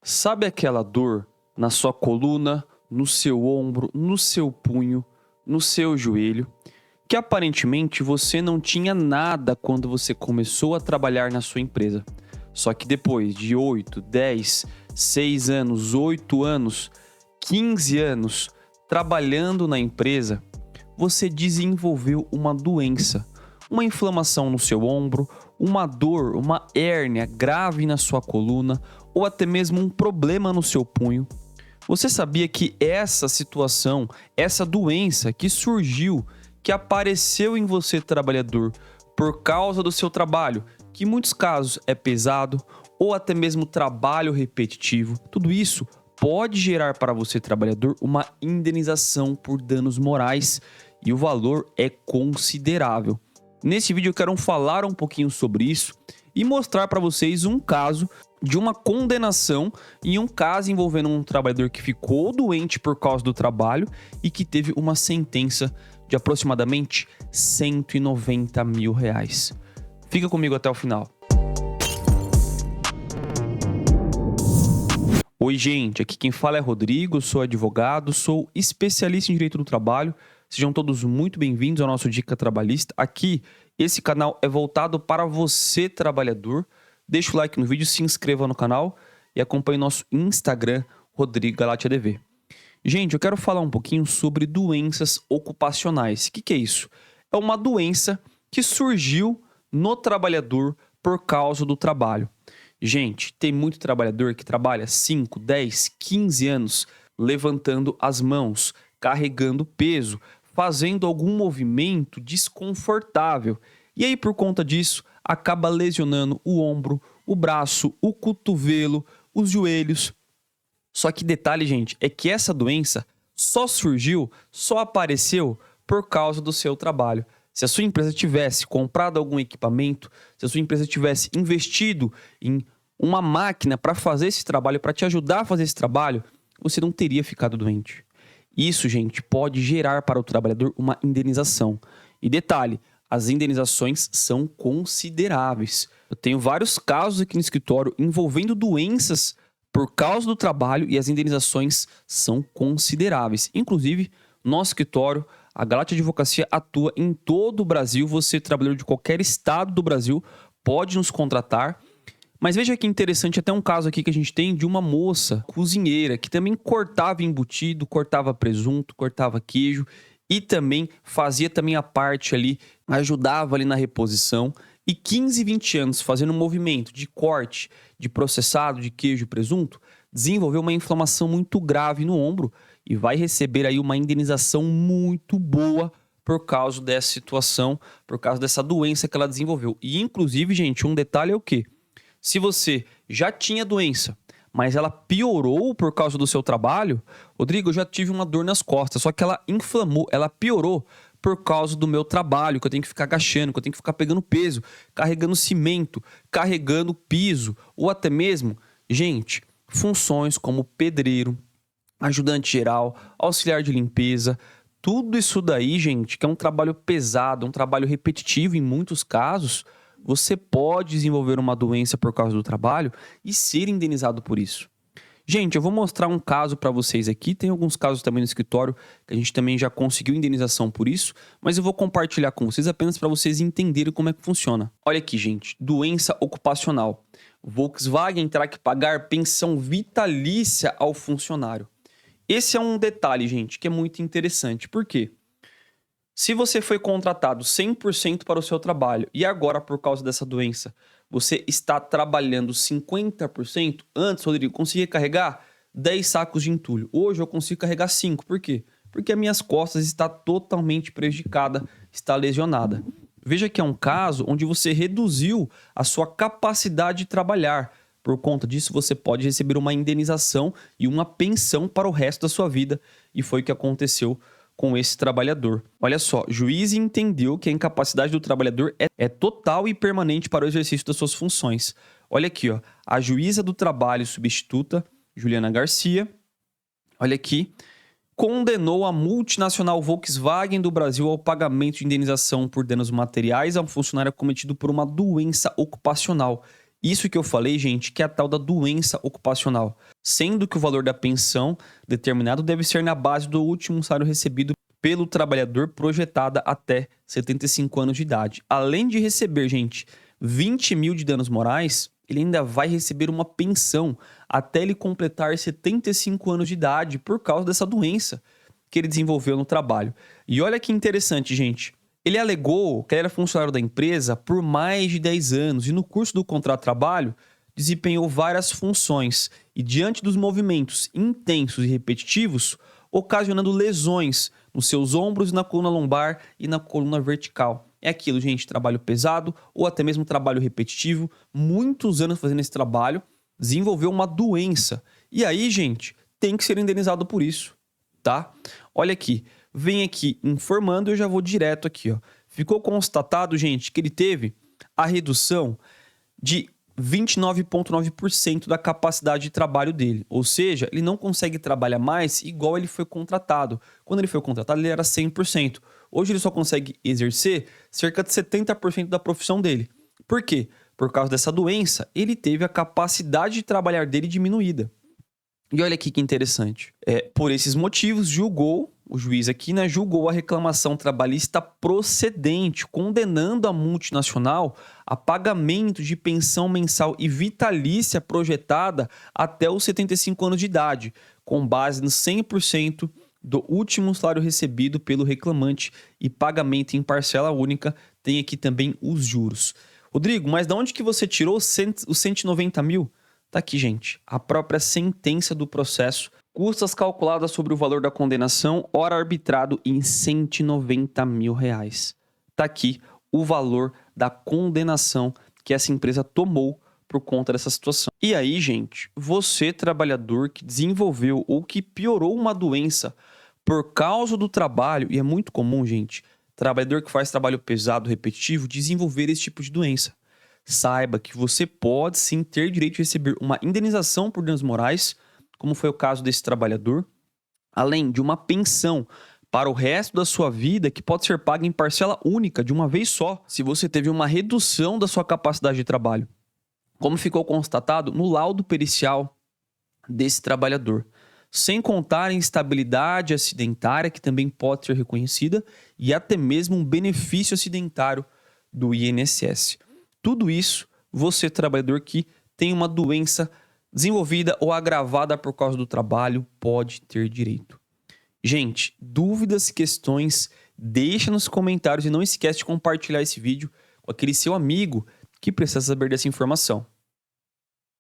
Sabe aquela dor na sua coluna, no seu ombro, no seu punho, no seu joelho, que aparentemente você não tinha nada quando você começou a trabalhar na sua empresa. Só que depois de 8, 10, 6 anos, 8 anos, 15 anos trabalhando na empresa, você desenvolveu uma doença, uma inflamação no seu ombro, uma dor, uma hérnia grave na sua coluna ou até mesmo um problema no seu punho. Você sabia que essa situação, essa doença que surgiu, que apareceu em você, trabalhador, por causa do seu trabalho, que em muitos casos é pesado ou até mesmo trabalho repetitivo, tudo isso pode gerar para você, trabalhador, uma indenização por danos morais e o valor é considerável. Nesse vídeo eu quero falar um pouquinho sobre isso e mostrar para vocês um caso de uma condenação em um caso envolvendo um trabalhador que ficou doente por causa do trabalho e que teve uma sentença de aproximadamente R$190 mil. Fica comigo até o final. Oi, gente, aqui quem fala é Rodrigo, sou advogado, sou especialista em direito do trabalho. Sejam todos muito bem-vindos ao nosso Dica Trabalhista. Aqui, esse canal é voltado para você, trabalhador. Deixa o like no vídeo, se inscreva no canal e acompanhe nosso Instagram, Rodrigo Galatia DV. Gente, eu quero falar um pouquinho sobre doenças ocupacionais. O que é isso? É uma doença que surgiu no trabalhador por causa do trabalho. Gente, tem muito trabalhador que trabalha 5, 10, 15 anos levantando as mãos, carregando peso, fazendo algum movimento desconfortável. E aí, por conta disso, acaba lesionando o ombro, o braço, o cotovelo, os joelhos. Só que detalhe, gente, é que essa doença só surgiu, só apareceu por causa do seu trabalho. Se a sua empresa tivesse comprado algum equipamento, se a sua empresa tivesse investido em uma máquina para fazer esse trabalho, para te ajudar a fazer esse trabalho, você não teria ficado doente. Isso, gente, pode gerar para o trabalhador uma indenização. E detalhe, as indenizações são consideráveis. Eu tenho vários casos aqui no escritório envolvendo doenças por causa do trabalho e as indenizações são consideráveis. Inclusive, nosso escritório, a Galatia Advocacia, atua em todo o Brasil. Você, trabalhador de qualquer estado do Brasil, pode nos contratar. Mas veja que interessante, até um caso aqui que a gente tem de uma moça cozinheira que também cortava embutido, cortava presunto, cortava queijo e também fazia também a parte ali, ajudava ali na reposição. E 15, 20 anos fazendo um movimento de corte, de processado, de queijo e presunto, desenvolveu uma inflamação muito grave no ombro e vai receber aí uma indenização muito boa por causa dessa situação, por causa dessa doença que ela desenvolveu. E inclusive, gente, um detalhe é o quê? Se você já tinha doença, mas ela piorou por causa do seu trabalho, Rodrigo, eu já tive uma dor nas costas, só que ela inflamou, ela piorou por causa do meu trabalho, que eu tenho que ficar agachando, que eu tenho que ficar pegando peso, carregando cimento, carregando piso, ou até mesmo, gente, funções como pedreiro, ajudante geral, auxiliar de limpeza, tudo isso daí, gente, que é um trabalho pesado, um trabalho repetitivo em muitos casos, você pode desenvolver uma doença por causa do trabalho e ser indenizado por isso. Gente, eu vou mostrar um caso para vocês aqui. Tem alguns casos também no escritório que a gente também já conseguiu indenização por isso, mas eu vou compartilhar com vocês apenas para vocês entenderem como é que funciona. Olha aqui, gente, doença ocupacional. Volkswagen terá que pagar pensão vitalícia ao funcionário. Esse é um detalhe, gente, que é muito interessante. Por quê? Se você foi contratado 100% para o seu trabalho e agora, por causa dessa doença, você está trabalhando 50%, antes, Rodrigo, eu conseguia carregar 10 sacos de entulho. Hoje eu consigo carregar 5. Por quê? Porque as minhas costas estão totalmente prejudicadas, está lesionada. Veja que é um caso onde você reduziu a sua capacidade de trabalhar. Por conta disso, você pode receber uma indenização e uma pensão para o resto da sua vida. E foi o que aconteceu com esse trabalhador. Olha só, juiz entendeu que a incapacidade do trabalhador é total e permanente para o exercício das suas funções. Olha aqui, ó, a juíza do trabalho substituta, Juliana Garcia, olha aqui, condenou a multinacional Volkswagen do Brasil ao pagamento de indenização por danos materiais a um funcionário cometido por uma doença ocupacional. Isso que eu falei, gente, que é a tal da doença ocupacional, sendo que o valor da pensão determinado deve ser na base do último salário recebido pelo trabalhador projetada até 75 anos de idade. Além de receber, gente, 20 mil de danos morais, ele ainda vai receber uma pensão até ele completar 75 anos de idade por causa dessa doença que ele desenvolveu no trabalho. E olha que interessante, gente. Ele alegou que ele era funcionário da empresa por mais de 10 anos e no curso do contrato de trabalho desempenhou várias funções e diante dos movimentos intensos e repetitivos, ocasionando lesões nos seus ombros, na coluna lombar e na coluna vertical. É aquilo, gente, trabalho pesado ou até mesmo trabalho repetitivo, muitos anos fazendo esse trabalho, desenvolveu uma doença. E aí, gente, tem que ser indenizado por isso, tá? Olha aqui, vem aqui informando e eu já vou direto aqui, ó. Ficou constatado, gente, que ele teve a redução de 29,9% da capacidade de trabalho dele. Ou seja, ele não consegue trabalhar mais igual ele foi contratado. Quando ele foi contratado, ele era 100%. Hoje ele só consegue exercer cerca de 70% da profissão dele. Por quê? Por causa dessa doença, ele teve a capacidade de trabalhar dele diminuída. E olha aqui que interessante. Por esses motivos, o juiz aqui, né, julgou a reclamação trabalhista procedente, condenando a multinacional a pagamento de pensão mensal e vitalícia projetada até os 75 anos de idade, com base no 100% do último salário recebido pelo reclamante e pagamento em parcela única. Tem aqui também os juros. Rodrigo, mas de onde que você tirou os 190 mil? Tá aqui, gente, a própria sentença do processo, custas calculadas sobre o valor da condenação, ora arbitrado em 190 mil reais. Tá aqui o valor da condenação que essa empresa tomou por conta dessa situação. E aí, gente, você trabalhador que desenvolveu ou que piorou uma doença por causa do trabalho, e é muito comum, gente, trabalhador que faz trabalho pesado, repetitivo, desenvolver esse tipo de doença. Saiba que você pode sim ter direito de receber uma indenização por danos morais, como foi o caso desse trabalhador, além de uma pensão para o resto da sua vida que pode ser paga em parcela única de uma vez só, se você teve uma redução da sua capacidade de trabalho, como ficou constatado no laudo pericial desse trabalhador. Sem contar a instabilidade acidentária, que também pode ser reconhecida, e até mesmo um benefício acidentário do INSS. Tudo isso, você, trabalhador que tem uma doença desenvolvida ou agravada por causa do trabalho, pode ter direito. Gente, dúvidas, questões, deixa nos comentários e não esquece de compartilhar esse vídeo com aquele seu amigo que precisa saber dessa informação.